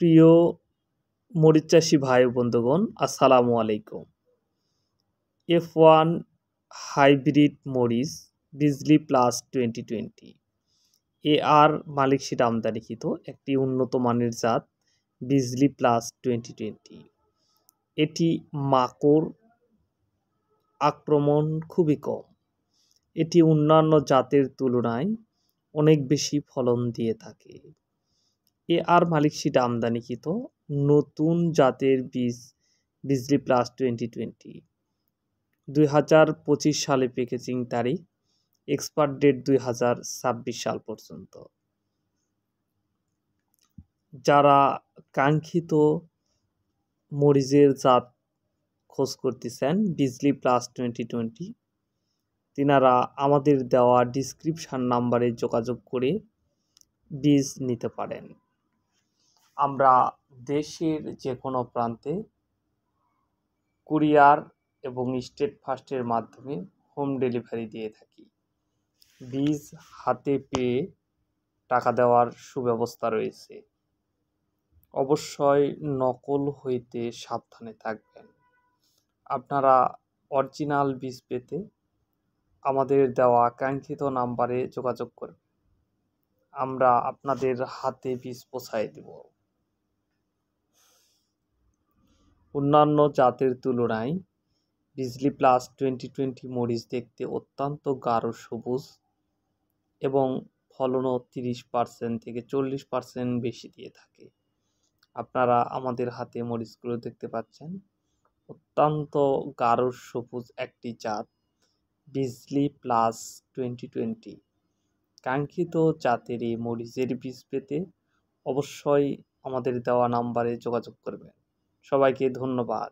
প্রিয় মরিচ চাষী ভাই ও বন্ধুগণ, আসসালামু আলাইকুম। F1 হাইব্রিড মরিচ বিজলি প্লাস 2020 AR মালিক সিড আমদানিকৃত একটি উন্নত মানের জাত বিজলি প্লাস 2020। এটি মাকড় আক্রমণ খুবই কম। এটি অন্যান্য জাতের তুলনায় অনেক বেশি ফলন দিয়ে থাকে। AR মালিক সিড আমদানিকৃত নতুন জাতের বীজ বিজলি প্লাস 2020। 2025 সালে প্যাকেজিং তারিখ, এক্সপায়ার ডেট 2026 সাল পর্যন্ত। যারা কাঙ্ক্ষিত মরিচের জাত খোঁজ করতেছেন বিজলি প্লাস 2020, তিনারা আমাদের দেওয়া ডিসক্রিপশান নাম্বারে যোগাযোগ করে বীজ নিতে পারেন। আমরা দেশের যে কোনো প্রান্তে কুরিয়ার এবং স্টেট ফাস্টের মাধ্যমে হোম ডেলিভারি দিয়ে থাকি। বীজ হাতে পেয়ে টাকা দেওয়ার সুব্যবস্থা রয়েছে। অবশ্যই নকল হইতে সাবধানে থাকবেন। আপনারা অরিজিনাল বীজ পেতে আমাদের দেওয়া কাঙ্ক্ষিত নাম্বারে যোগাযোগ করুন। আমরা আপনাদের হাতে বীজ পৌঁছায় দেব। অন্যান্য জাতের তুলনায় বিজলি প্লাস 2020 মরিচ দেখতে অত্যন্ত গাঢ় সবুজ এবং ফলনও 30% থেকে 40% বেশি দিয়ে থাকে। আপনারা আমাদের হাতে মরিচগুলো দেখতে পাচ্ছেন, অত্যন্ত গাঢ় সবুজ একটি জাত বিজলি প্লাস 2020। কাঙ্ক্ষিত জাতের এই মরিচের বীজ পেতে অবশ্যই আমাদের দেওয়া নাম্বারে যোগাযোগ করবেন। সবাইকে ধন্যবাদ।